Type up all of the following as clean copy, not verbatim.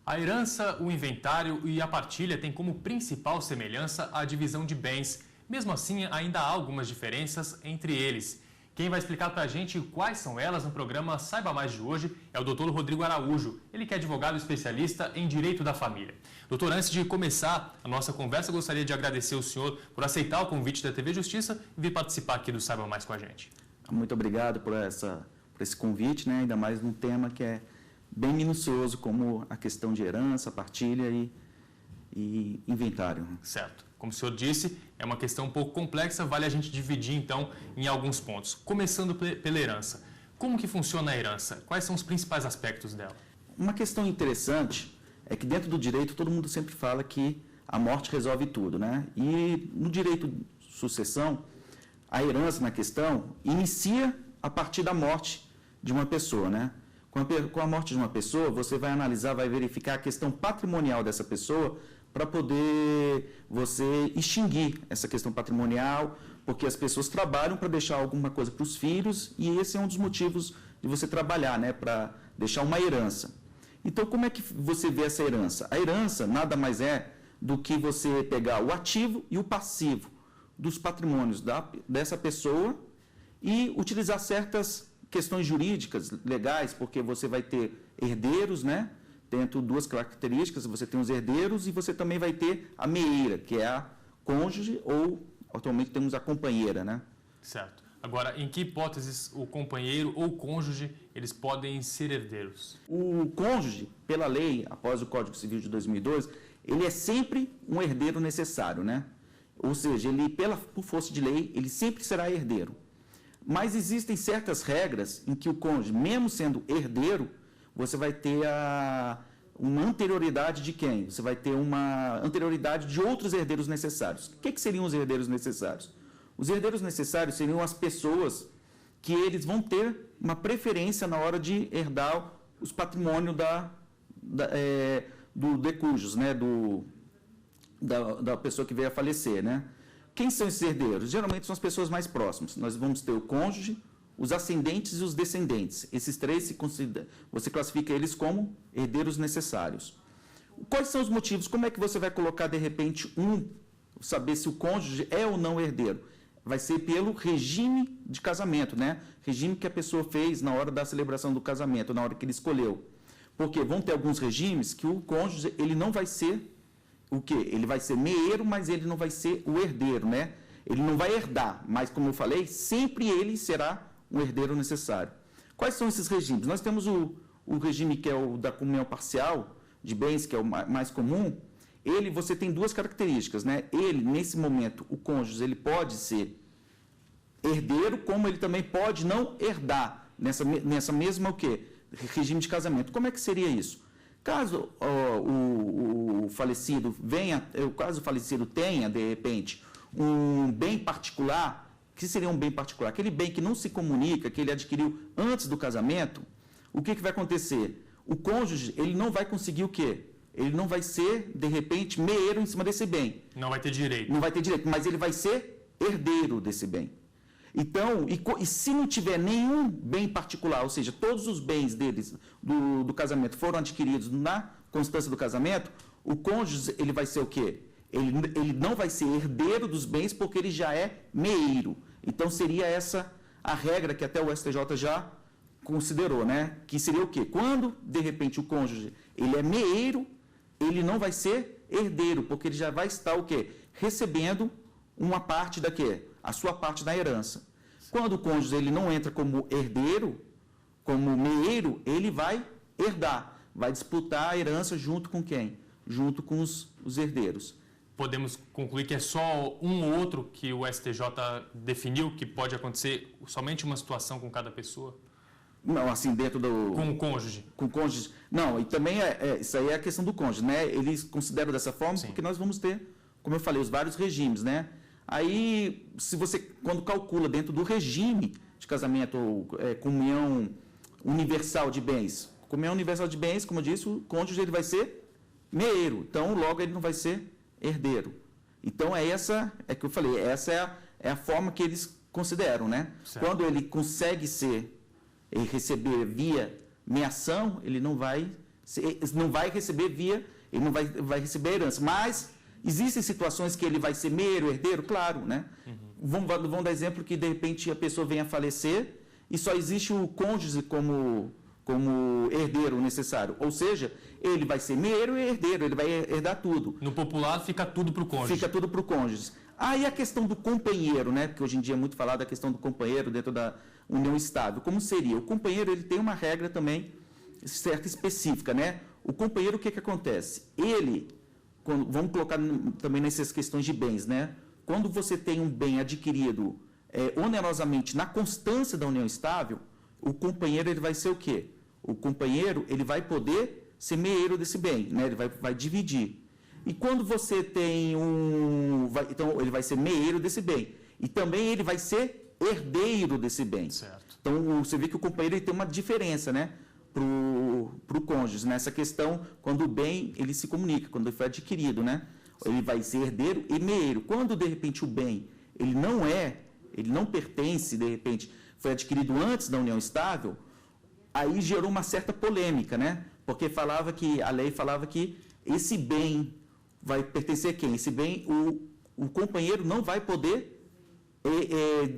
A herança, o inventário e a partilha têm como principal semelhança a divisão de bens. Mesmo assim, ainda há algumas diferenças entre eles. Quem vai explicar para a gente quais são elas no programa Saiba Mais de hoje é o Dr. Rodrigo Araújo. Ele que é advogado especialista em direito da família. Doutor, antes de começar a nossa conversa, eu gostaria de agradecer o senhor por aceitar o convite da TV Justiça e vir participar aqui do Saiba Mais com a gente. Muito obrigado por esse convite, né? Ainda mais num tema que é bem minucioso, como a questão de herança, partilha e inventário. Certo. Como o senhor disse, é uma questão um pouco complexa, vale a gente dividir então em alguns pontos. Começando pela herança. Como que funciona a herança? Quais são os principais aspectos dela? Uma questão interessante é que dentro do direito todo mundo sempre fala que a morte resolve tudo, né? E no direito de sucessão, a herança na questão inicia a partir da morte de uma pessoa, né? Com a morte de uma pessoa, você vai analisar, vai verificar a questão patrimonial dessa pessoa para poder você extinguir essa questão patrimonial, porque as pessoas trabalham para deixar alguma coisa para os filhos e esse é um dos motivos de você trabalhar, né? Para deixar uma herança. Então, como é que você vê essa herança? A herança nada mais é do que você pegar o ativo e o passivo dos patrimônios dessa pessoa e utilizar certas questões jurídicas, legais, porque você vai ter herdeiros, né? Dentro duas características, você tem os herdeiros e você também vai ter a meeira, que é a cônjuge ou, atualmente, temos a companheira, né? Certo. Agora, em que hipóteses o companheiro ou cônjuge, eles podem ser herdeiros? O cônjuge, pela lei, após o Código Civil de 2002, ele é sempre um herdeiro necessário, né? Ou seja, ele, por força de lei, ele sempre será herdeiro. Mas existem certas regras em que o cônjuge, mesmo sendo herdeiro, você vai ter uma anterioridade de quem? Você vai ter uma anterioridade de outros herdeiros necessários. O que seriam os herdeiros necessários? Os herdeiros necessários seriam as pessoas que eles vão ter uma preferência na hora de herdar os patrimônios do decujus, né? Da pessoa que veio a falecer, né? Quem são esses herdeiros? Geralmente são as pessoas mais próximas. Nós vamos ter o cônjuge, os ascendentes e os descendentes. Esses três, você classifica eles como herdeiros necessários. Quais são os motivos? Como é que você vai colocar, de repente, saber se o cônjuge é ou não herdeiro? Vai ser pelo regime de casamento, né? Regime que a pessoa fez na hora da celebração do casamento, na hora que ele escolheu. Porque vão ter alguns regimes que o cônjuge, ele não vai ser o quê? Ele vai ser meeiro, mas ele não vai ser o herdeiro, né? Ele não vai herdar, mas, como eu falei, sempre ele será um herdeiro necessário. Quais são esses regimes? Nós temos o regime que é o da comunhão parcial de bens, que é o mais comum. Você tem duas características, né? Ele, nesse momento, o cônjuge, ele pode ser herdeiro, como ele também pode não herdar nessa mesma o quê? Regime de casamento. Como é que seria isso? Caso o falecido tenha, de repente, um bem particular, que seria um bem particular? Aquele bem que não se comunica, que ele adquiriu antes do casamento, o que vai acontecer? O cônjuge, ele não vai conseguir o quê? Ele não vai ser, de repente, meeiro em cima desse bem. Não vai ter direito. Não vai ter direito, mas ele vai ser herdeiro desse bem. Então, e se não tiver nenhum bem particular, ou seja, todos os bens deles do casamento foram adquiridos na constância do casamento, o cônjuge, ele vai ser o quê? Ele não vai ser herdeiro dos bens porque ele já é meeiro. Então, seria essa a regra que até o STJ já considerou, né? Que seria o quê? Quando, de repente, o cônjuge ele é meeiro, ele não vai ser herdeiro, porque ele já vai estar o quê? Recebendo uma parte da quê? A sua parte da herança. Quando o cônjuge ele não entra como herdeiro, como meeiro, ele vai herdar, vai disputar a herança junto com quem? Junto com os herdeiros. Podemos concluir que é só um ou outro que o STJ definiu que pode acontecer somente uma situação com cada pessoa? Não, assim, dentro do... Com o cônjuge? Com o cônjuge. Não, e também isso aí é a questão do cônjuge, né? Eles consideram dessa forma. Sim. Porque nós vamos ter, como eu falei, os vários regimes, né? Aí, quando calcula dentro do regime de casamento, comunhão universal de bens, como eu disse, o cônjuge ele vai ser meeiro, então logo ele não vai ser herdeiro. Então é que eu falei, essa é a forma que eles consideram, né? Certo. Quando ele consegue receber via meação, ele não vai não vai receber ele não vai receber a herança. Mas existem situações que ele vai ser meio herdeiro, claro, né? Vamos dar exemplo que, de repente, a pessoa venha a falecer e só existe o cônjuge como herdeiro necessário. Ou seja, ele vai ser meio e herdeiro, ele vai herdar tudo. No popular, fica tudo para o cônjuge. Fica tudo para o cônjuge. Aí a questão do companheiro, né? Porque hoje em dia é muito falado da questão do companheiro dentro da união estável. Como seria? O companheiro, ele tem uma regra também certa específica, né? O companheiro, o que acontece? Vamos colocar também nessas questões de bens, né? Quando você tem um bem adquirido onerosamente na constância da união estável, o companheiro, ele vai ser o quê? O companheiro, ele vai poder ser meeiro desse bem, né? Ele vai dividir. E quando você tem então, ele vai ser meeiro desse bem. E também ele vai ser herdeiro desse bem. Certo. Então, você vê que o companheiro, ele tem uma diferença, né? Pro cônjuge, nessa questão, quando o bem, ele se comunica, quando ele foi adquirido, né? Ele vai ser herdeiro e meeiro. Quando, de repente, o bem, ele não pertence, de repente, foi adquirido antes da união estável, aí gerou uma certa polêmica, né? Porque a lei falava que esse bem vai pertencer a quem? Esse bem, o companheiro não vai poder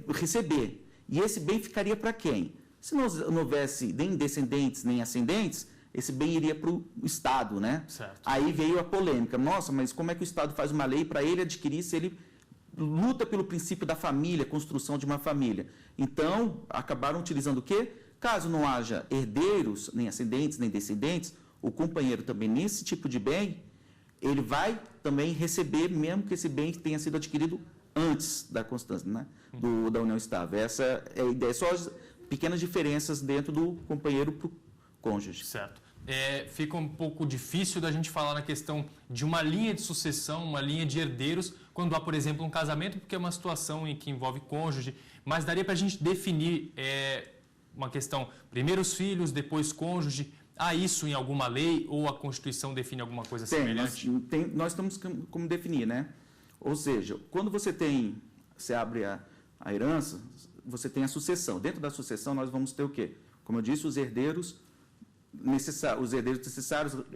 receber. E esse bem ficaria para quem? Se não houvesse nem descendentes, nem ascendentes, esse bem iria para o Estado, né? Certo. Aí veio a polêmica. Nossa, mas como é que o Estado faz uma lei para ele adquirir se ele luta pelo princípio da família, construção de uma família? Então, acabaram utilizando o quê? Caso não haja herdeiros, nem ascendentes, nem descendentes, o companheiro também, nesse tipo de bem, ele vai também receber, mesmo que esse bem tenha sido adquirido antes da constância, né? Da união estável. Essa é a ideia. Só as pequenas diferenças dentro do companheiro para o cônjuge. Certo. Fica um pouco difícil da gente falar na questão de uma linha de sucessão, uma linha de herdeiros, quando há, por exemplo, um casamento, porque é uma situação em que envolve cônjuge, mas daria para a gente definir uma questão, primeiro os filhos, depois cônjuge. Há isso em alguma lei ou a Constituição define alguma coisa semelhante? Nós temos como definir, né? Ou seja, quando você abre a herança, você tem a sucessão. Dentro da sucessão, nós vamos ter o quê? Como eu disse, os herdeiros necessários,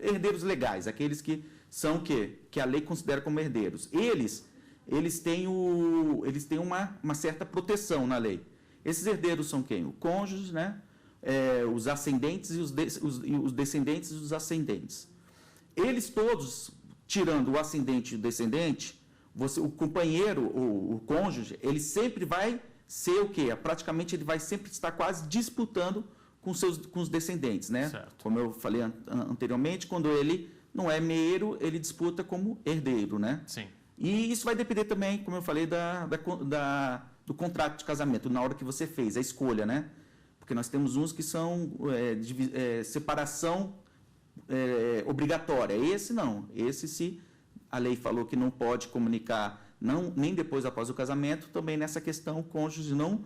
herdeiros legais, aqueles que são o quê? Que a lei considera como herdeiros. Eles têm uma certa proteção na lei. Esses herdeiros são quem? O cônjuge, né? Os ascendentes e os descendentes e os ascendentes. Eles todos, tirando o ascendente e o descendente, o companheiro, o cônjuge, ele sempre vai ser o quê? Praticamente ele vai sempre estar quase disputando com os descendentes, né? Certo. Como eu falei anteriormente, quando ele não é meeiro, ele disputa como herdeiro, né? Sim. E isso vai depender também, como eu falei, do contrato de casamento, na hora que você fez, a escolha, né? Porque nós temos uns que são separação obrigatória. Esse não. Esse, se a lei falou que não pode comunicar nem depois após o casamento, também nessa questão o cônjuge não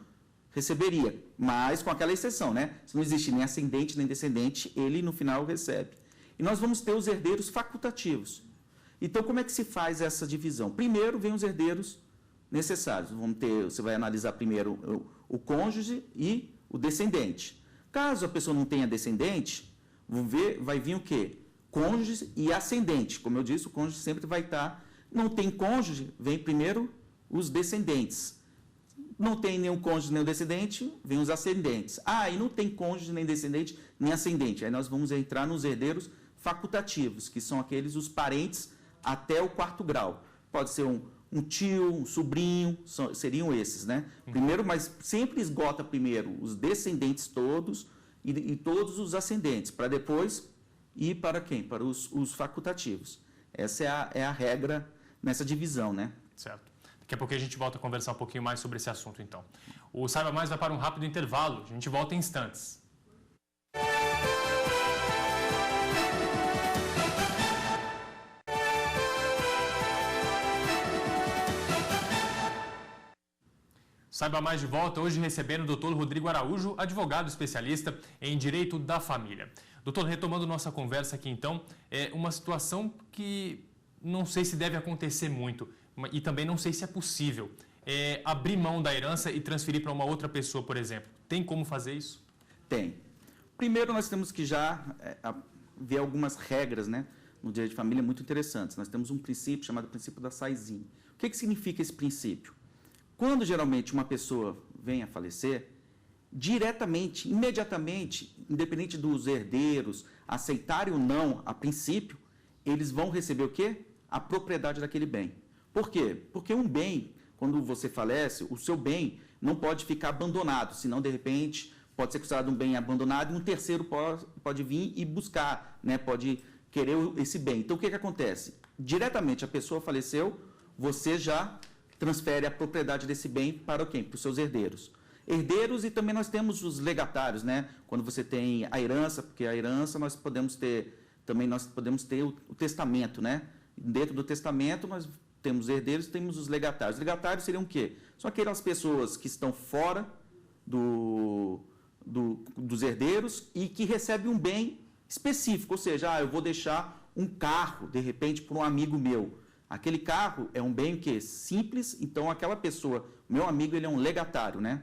receberia. Mas com aquela exceção, né? Se não existe nem ascendente nem descendente, ele no final recebe. E nós vamos ter os herdeiros facultativos. Então, como é que se faz essa divisão? Primeiro vem os herdeiros necessários. Você vai analisar primeiro o cônjuge e o descendente. Caso a pessoa não tenha descendente, vai vir o quê? Cônjuge e ascendente. Como eu disse, o cônjuge sempre vai estar. Não tem cônjuge, vem primeiro os descendentes. Não tem nenhum cônjuge nem o descendente, vem os ascendentes. E não tem cônjuge nem descendente nem ascendente. Aí nós vamos entrar nos herdeiros facultativos, que são os parentes até o 4º grau. Pode ser um tio, um sobrinho, seriam esses, né? Primeiro, mas sempre esgota primeiro os descendentes todos e todos os ascendentes, para depois ir para quem? Para os facultativos. Essa é a regra nessa divisão, né? Certo. Daqui a pouco a gente volta a conversar um pouquinho mais sobre esse assunto, então. O Saiba Mais vai para um rápido intervalo. A gente volta em instantes. Saiba Mais de volta, hoje recebendo o Dr. Rodrigo Araújo, advogado especialista em Direito da Família. Doutor, retomando nossa conversa aqui então, é uma situação que não sei se deve acontecer muito e também não sei se é possível. Abrir mão da herança e transferir para uma outra pessoa, por exemplo. Tem como fazer isso? Tem. Primeiro nós temos que já ver algumas regras, né, no direito de família muito interessantes. Nós temos um princípio chamado princípio da Saizinho. O que significa esse princípio? Quando geralmente uma pessoa vem a falecer, diretamente, imediatamente, independente dos herdeiros aceitarem ou não a princípio, eles vão receber o quê? A propriedade daquele bem. Por quê? Porque um bem, quando você falece, o seu bem não pode ficar abandonado, senão, de repente, pode ser considerado um bem abandonado e um terceiro pode vir e buscar, né? Pode querer esse bem. Então, o que acontece? Diretamente, a pessoa faleceu, você já transfere a propriedade desse bem para quem? Para os seus herdeiros. Herdeiros, e também nós temos os legatários, né? Quando você tem a herança, porque a herança nós podemos ter o testamento, né? Dentro do testamento nós temos herdeiros e temos os legatários. Os legatários seriam o quê? São aquelas pessoas que estão fora dos herdeiros e que recebem um bem específico, ou seja, eu vou deixar um carro, de repente, para um amigo meu. Aquele carro é um bem que simples, então aquela pessoa, meu amigo, ele é um legatário, né?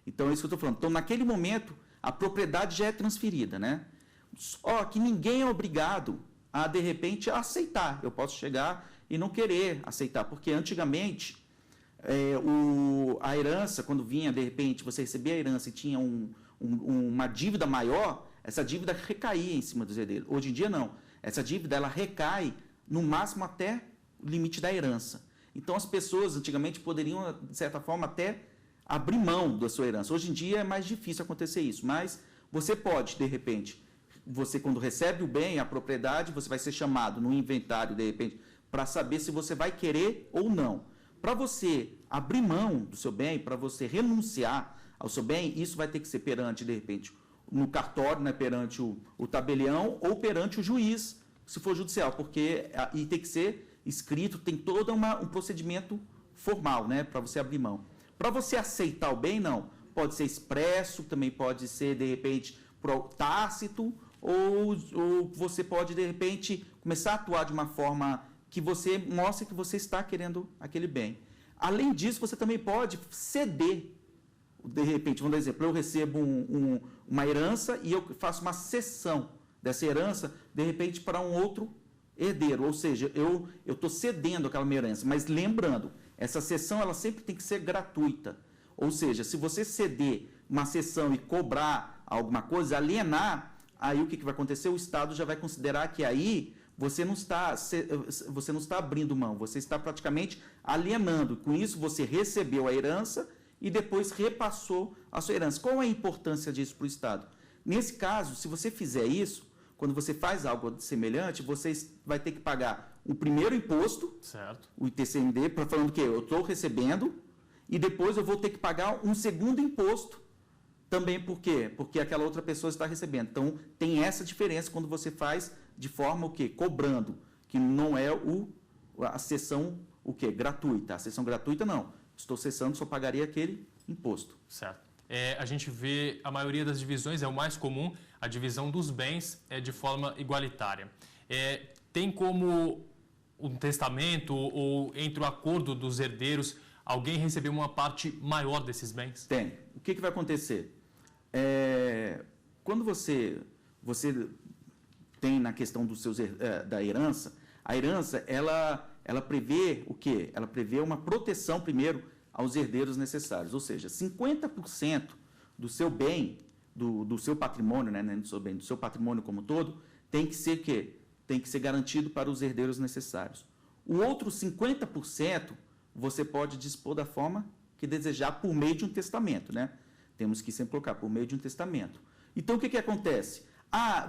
Então é isso que eu estou falando. Então, naquele momento, a propriedade já é transferida, né? Só que ninguém é obrigado a, de repente, aceitar. Eu posso chegar e não querer aceitar, porque antigamente, a herança, quando vinha, de repente, você recebia a herança e tinha uma dívida maior, essa dívida recaía em cima dos herdeiros. Hoje em dia, não. Essa dívida, ela recai, no máximo, até o limite da herança. Então, as pessoas, antigamente, poderiam, de certa forma, até abrir mão da sua herança. Hoje em dia, é mais difícil acontecer isso, mas você pode, de repente, você, quando recebe o bem, a propriedade, você vai ser chamado no inventário, de repente, para saber se você vai querer ou não. Para você abrir mão do seu bem, para você renunciar ao seu bem, isso vai ter que ser perante, de repente, no cartório, né, perante o tabelião ou perante o juiz, se for judicial, e tem que ser escrito, tem todo um procedimento formal, né, para você abrir mão. Para você aceitar o bem, não. Pode ser expresso, também pode ser, de repente, tácito, ou você pode, de repente, começar a atuar de uma forma que você mostre que você está querendo aquele bem. Além disso, você também pode ceder. De repente, vamos dar exemplo, eu recebo uma herança e eu faço uma cessão dessa herança, de repente, para um outro herdeiro. Ou seja, eu estou cedendo aquela minha herança. Mas lembrando, essa cessão ela sempre tem que ser gratuita. Ou seja, se você ceder uma cessão e cobrar alguma coisa, alienar, aí o que vai acontecer? O Estado já vai considerar que aí você não está abrindo mão, você está praticamente alienando. Com isso, você recebeu a herança e depois repassou a sua herança. Qual é a importância disso para o Estado? Nesse caso, se você fizer isso, quando você faz algo semelhante, você vai ter que pagar o primeiro imposto, certo, o ITCMD, falando que eu estou recebendo, e depois eu vou ter que pagar um segundo imposto também. Por quê? Porque aquela outra pessoa está recebendo. Então, tem essa diferença quando você faz de forma o quê? Cobrando, que não é a cessão gratuita. A cessão gratuita, não. Estou cessando, só pagaria aquele imposto. Certo. A gente vê, a maioria das divisões, é o mais comum, a divisão dos bens é de forma igualitária. Tem como um testamento ou entre o acordo dos herdeiros, alguém receber uma parte maior desses bens? Tem. O que vai acontecer? Quando você tem na questão da herança, a herança ela prevê o quê? Ela prevê uma proteção, primeiro, aos herdeiros necessários. Ou seja, 50% do seu bem, do seu patrimônio, né, do seu patrimônio como um todo, tem que ser quê? Tem que ser garantido para os herdeiros necessários. O outro 50% você pode dispor da forma que desejar por meio de um testamento, né? Temos que sempre colocar por meio de um testamento. Então, o que acontece?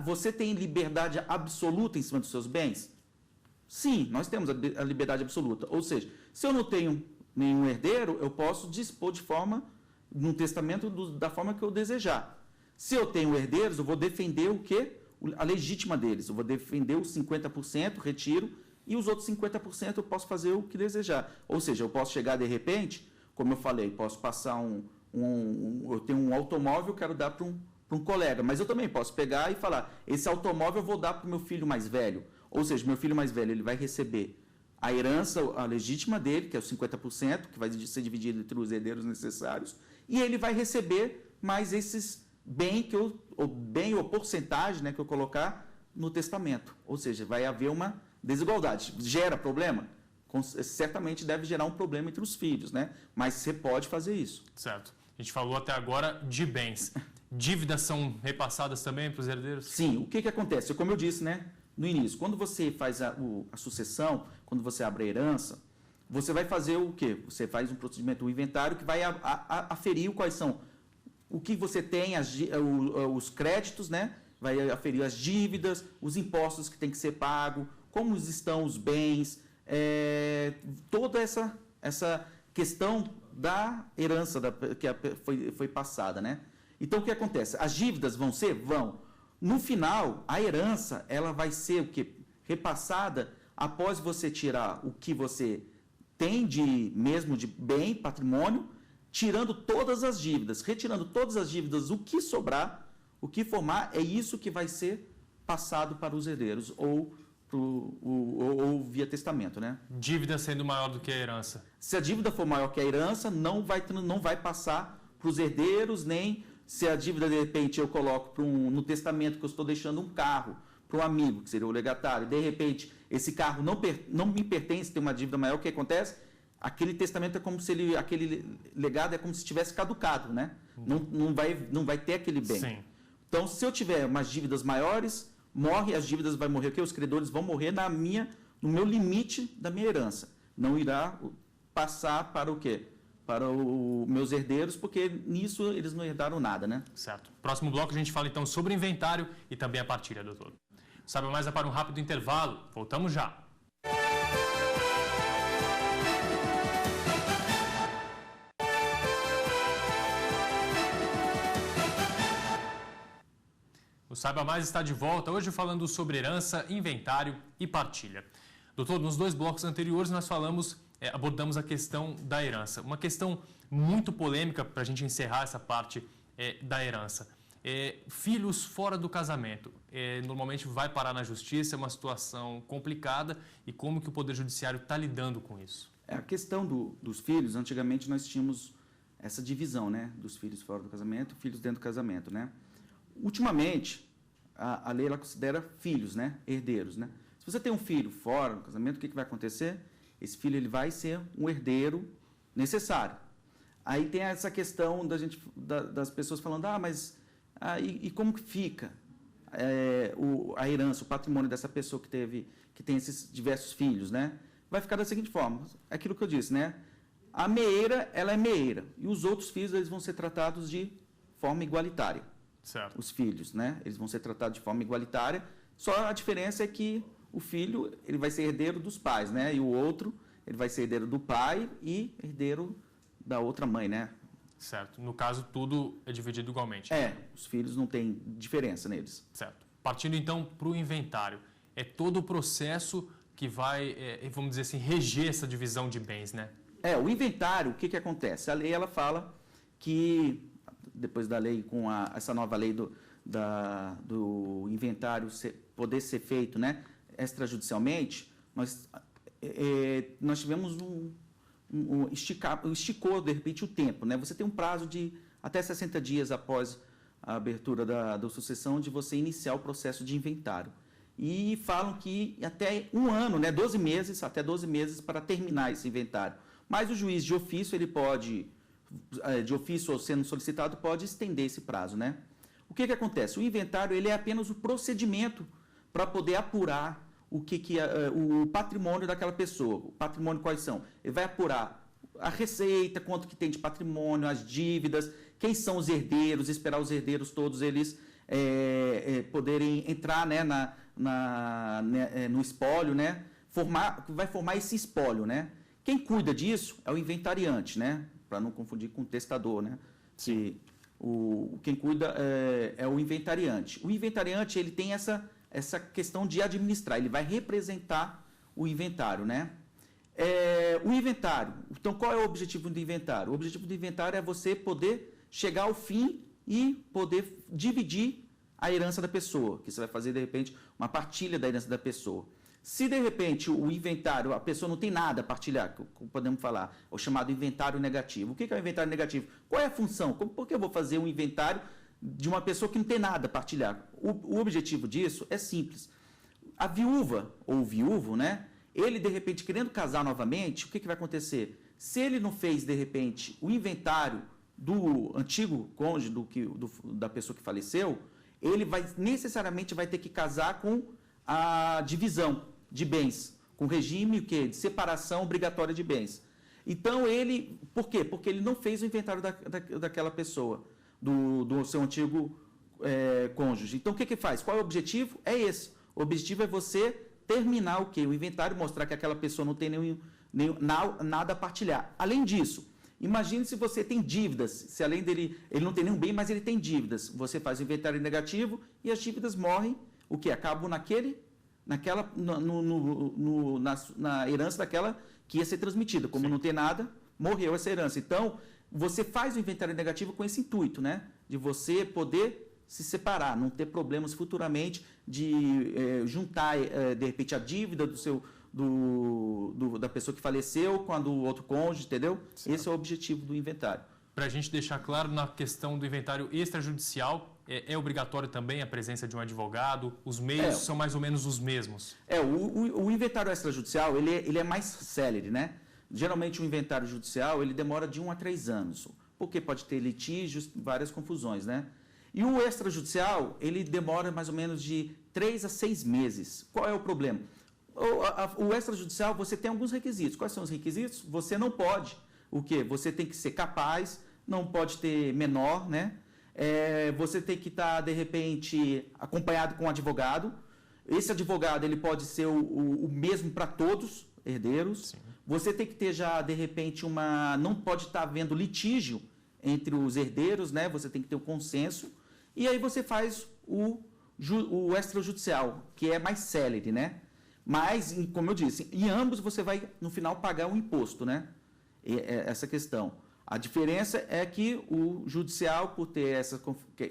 Você tem liberdade absoluta em cima dos seus bens? Sim, nós temos a liberdade absoluta. Ou seja, se eu não tenho nenhum herdeiro, eu posso dispor de forma, num testamento, da forma que eu desejar. Se eu tenho herdeiros, eu vou defender o quê? A legítima deles. Eu vou defender os 50%, retiro, e os outros 50% eu posso fazer o que desejar. Ou seja, eu posso chegar de repente, como eu falei, posso passar eu tenho um automóvel, quero dar para um colega, mas eu também posso pegar e falar, esse automóvel eu vou dar para o meu filho mais velho. Ou seja, meu filho mais velho ele vai receber a herança, a legítima dele, que é os 50%, que vai ser dividido entre os herdeiros necessários, e ele vai receber mais esses bem ou porcentagem, né, que eu colocar no testamento. Ou seja, vai haver uma desigualdade. Gera problema? Certamente deve gerar um problema entre os filhos, né? Mas você pode fazer isso. Certo. A gente falou até agora de bens. Dívidas são repassadas também para os herdeiros? Sim. O que acontece? Como eu disse, né, no início, quando você faz a sucessão, quando você abre a herança, você vai fazer o quê? Você faz um procedimento, um inventário que vai aferir quais são o que você tem, os créditos, né? Vai aferir as dívidas, os impostos que tem que ser pago, como estão os bens, toda essa questão da herança que foi passada, né? Então, o que acontece? As dívidas vão ser? Vão. No final, a herança ela vai ser o quê? Repassada após você tirar o que você tem mesmo de bem, patrimônio, tirando todas as dívidas, retirando todas as dívidas, o que sobrar, o que formar, é isso que vai ser passado para os herdeiros ou via testamento, né? Dívida sendo maior do que a herança. Se a dívida for maior que a herança, não vai passar para os herdeiros, nem se a dívida, de repente, eu coloco no testamento que eu estou deixando um carro para um amigo, que seria o legatário, de repente, esse carro não me pertence, tem uma dívida maior, o que acontece? Aquele testamento é como se aquele legado é como se tivesse caducado, né? Não vai ter aquele bem. Sim. Então, se eu tiver umas dívidas maiores, as dívidas vai morrer, os credores vão morrer no meu limite da minha herança. Não irá passar para o quê? Para os meus herdeiros, porque nisso eles não herdaram nada, né? Certo. Próximo bloco a gente fala então sobre o inventário e também a partilha, doutor. Sabe mais é para um rápido intervalo. Voltamos já. O Saiba Mais está de volta, hoje falando sobre herança, inventário e partilha. Doutor, nos 2 blocos anteriores nós abordamos a questão da herança. Uma questão muito polêmica para a gente encerrar essa parte da herança. Filhos fora do casamento. Normalmente vai parar na justiça, é uma situação complicada. E como que o Poder Judiciário está lidando com isso? A questão dos filhos, antigamente nós tínhamos essa divisão, né? Dos filhos fora do casamento e filhos dentro do casamento, né? Ultimamente, a lei ela considera filhos, né? Herdeiros, né? Se você tem um filho fora do casamento, o que vai acontecer? Esse filho ele vai ser um herdeiro necessário. Aí tem essa questão das pessoas falando, mas e como que fica a herança, o patrimônio dessa pessoa que tem esses diversos filhos, né? Vai ficar da seguinte forma, aquilo que eu disse, né? A meeira, ela é meeira, e os outros filhos eles vão ser tratados de forma igualitária. Certo. Os filhos, né? Eles vão ser tratados de forma igualitária, só a diferença é que o filho ele vai ser herdeiro dos pais, né? E o outro ele vai ser herdeiro do pai e herdeiro da outra mãe, né? Certo. No caso, tudo é dividido igualmente. Os filhos não tem diferença neles. Certo. Partindo então para o inventário, é todo o processo que vai, vamos dizer assim, reger essa divisão de bens, né? O inventário, o que acontece? A lei ela fala que depois da lei, com essa nova lei do inventário poder ser feito, né, extrajudicialmente, nós tivemos esticou, de repente, o tempo, né? Você tem um prazo de até 60 dias após a abertura da sucessão de você iniciar o processo de inventário. E falam que até um ano, né, 12 meses, até 12 meses para terminar esse inventário. Mas o juiz de ofício, ele pode, de ofício ou sendo solicitado, pode estender esse prazo, né? O que acontece? O inventário ele é apenas o procedimento para poder apurar o patrimônio daquela pessoa. O patrimônio quais são? Ele vai apurar a receita, quanto que tem de patrimônio, as dívidas, quem são os herdeiros, esperar os herdeiros todos eles poderem entrar, né, no espólio, né? Vai formar esse espólio, né? Quem cuida disso é o inventariante, né? Para não confundir com o testador, né? Quem cuida é o inventariante. O inventariante ele tem essa questão de administrar, ele vai representar o inventário, né? O inventário, então qual é o objetivo do inventário? O objetivo do inventário é você poder chegar ao fim e poder dividir a herança da pessoa, que você vai fazer, de repente, uma partilha da herança da pessoa. Se, de repente, o inventário, a pessoa não tem nada a partilhar, podemos falar, o chamado inventário negativo. O que é o inventário negativo? Qual é a função? Por que eu vou fazer um inventário de uma pessoa que não tem nada a partilhar. O objetivo disso é simples. A viúva ou o viúvo, né? Ele, de repente, querendo casar novamente, o que vai acontecer? Se ele não fez, de repente, o inventário do antigo cônjuge, da pessoa que faleceu, ele necessariamente vai ter que casar com a divisão de bens, com o regime de separação obrigatória de bens. Então, por quê? Porque ele não fez o inventário daquela pessoa, do seu antigo cônjuge. Então, o que faz? Qual é o objetivo? É esse. O objetivo é você terminar o inventário, mostrar que aquela pessoa não tem nada a partilhar. Além disso, imagine se você tem dívidas, se além dele, ele não tem nenhum bem, mas ele tem dívidas. Você faz o inventário negativo e as dívidas morrem, acabam na herança daquela que ia ser transmitida. Como não tem nada, morreu essa herança. Então, você faz o inventário negativo com esse intuito, né? De você poder se separar, não ter problemas futuramente de juntar, de repente, a dívida da pessoa que faleceu com a do outro cônjuge, entendeu? Certo. Esse é o objetivo do inventário. Para a gente deixar claro, na questão do inventário extrajudicial, é obrigatório também a presença de um advogado? Os meios são mais ou menos os mesmos? O inventário extrajudicial, ele é mais célere, né? Geralmente o inventário judicial, ele demora de 1 a 3 anos, porque pode ter litígios, várias confusões, né? E o extrajudicial, ele demora mais ou menos de 3 a 6 meses. Qual é o problema? O extrajudicial, você tem alguns requisitos. Quais são os requisitos? Você não pode, Você tem que ser capaz, não pode ter menor, né? Você tem que estar, de repente, acompanhado com um advogado. Esse advogado, ele pode ser o mesmo para todos, herdeiros. Sim. Você tem que ter já, de repente, não pode estar havendo litígio entre os herdeiros, né? Você tem que ter um consenso. E aí você faz o extrajudicial, que é mais célere, né? Mas, como eu disse, em ambos você vai, no final, pagar um imposto, né? Essa questão. A diferença é que o judicial, por ter essa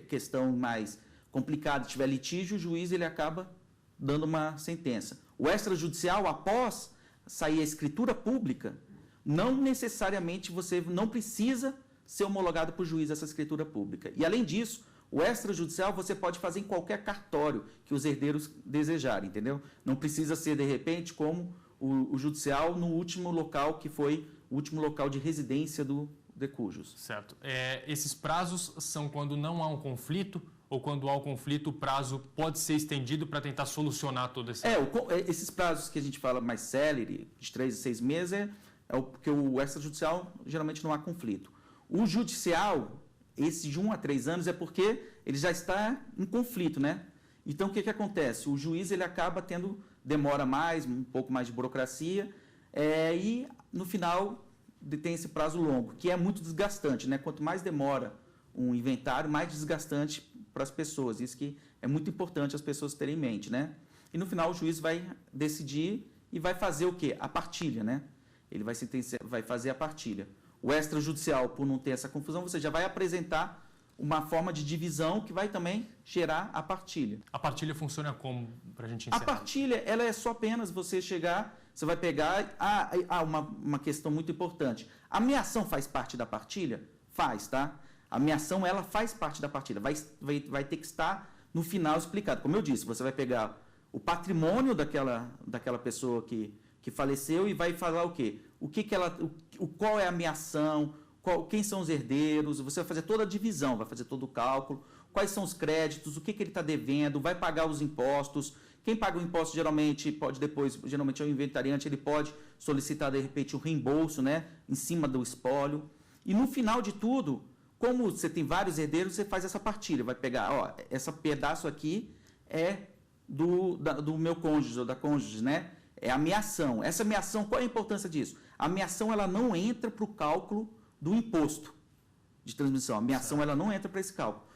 questão mais complicada, tiver litígio, o juiz ele acaba dando uma sentença. O extrajudicial, após sair a escritura pública, não necessariamente você não precisa ser homologado por juiz essa escritura pública. E, além disso, o extrajudicial você pode fazer em qualquer cartório que os herdeiros desejarem, entendeu? Não precisa ser, de repente, como o judicial no último local, que foi o último local de residência do decujus. Certo. Esses prazos são quando não há um conflito ou quando há um conflito, o prazo pode ser estendido para tentar solucionar todo esse... Esses prazos que a gente fala mais célere, de 3 a 6 meses, porque o extrajudicial geralmente não há conflito. O judicial, esse de 1 a 3 anos, é porque ele já está em conflito, né? Então, o que acontece? O juiz ele acaba demora mais, um pouco mais de burocracia, e no final tem esse prazo longo, que é muito desgastante, né? Quanto mais demora um inventário, mais desgastante para as pessoas. Isso que é muito importante as pessoas terem em mente, né? E no final o juiz vai decidir e vai fazer o quê? A partilha, né? Ele vai fazer a partilha. O extrajudicial, por não ter essa confusão, você já vai apresentar uma forma de divisão que vai também gerar a partilha. A partilha funciona como, para a gente encerrar? A partilha, ela é só apenas você chegar, você vai pegar... uma questão muito importante. A meação faz parte da partilha? Faz, tá? A meação, ela faz parte da partilha. Vai ter que estar no final explicado. Como eu disse, você vai pegar o patrimônio daquela pessoa que faleceu e vai falar o quê? Qual é a meação, quem são os herdeiros, você vai fazer toda a divisão, vai fazer todo o cálculo, quais são os créditos, o que ele está devendo, vai pagar os impostos. Quem paga o imposto geralmente é o inventariante, ele pode solicitar de repente um reembolso, né, em cima do espólio. E no final de tudo, como você tem vários herdeiros, você faz essa partilha, vai pegar, esse pedaço aqui é do meu cônjuge ou da cônjuge, né? É a meação. Essa meação, qual é a importância disso? A meação ela não entra para o cálculo do imposto de transmissão. A meação ela não entra para esse cálculo.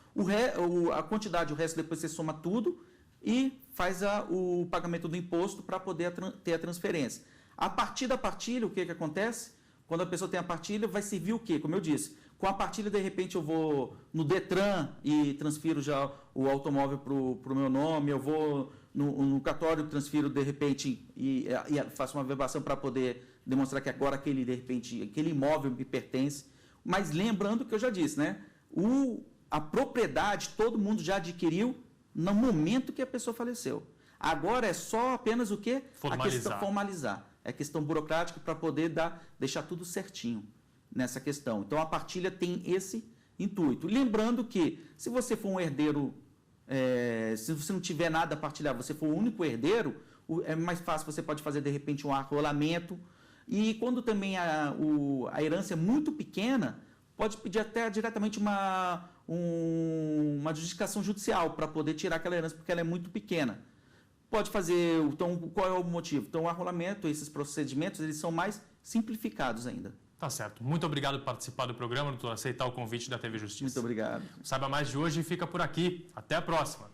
A quantidade, o resto depois você soma tudo e faz o pagamento do imposto para poder ter a transferência. A partir da partilha, o que acontece? Quando a pessoa tem a partilha, vai servir o quê? Como eu disse, com a partilha, de repente, eu vou no Detran e transfiro já o automóvel para o meu nome, eu vou no cartório, transfiro, de repente, e faço uma verbação para poder demonstrar que agora aquele imóvel me pertence. Mas lembrando que eu já disse, né? a propriedade todo mundo já adquiriu no momento que a pessoa faleceu. Agora é só apenas o quê? Formalizar. A questão formalizar. É questão burocrática para poder deixar tudo certinho nessa questão. Então, a partilha tem esse intuito. Lembrando que, se você for um herdeiro, se você não tiver nada a partilhar, você for o único herdeiro, é mais fácil, você pode fazer, de repente, um arrolamento. E quando também a herança é muito pequena, pode pedir até diretamente uma justificação judicial para poder tirar aquela herança, porque ela é muito pequena. Pode fazer, então, qual é o motivo? Então, o arrolamento, esses procedimentos, eles são mais simplificados ainda. Tá certo. Muito obrigado por participar do programa, por aceitar o convite da TV Justiça. Muito obrigado. Saiba Mais de hoje fica por aqui. Até a próxima.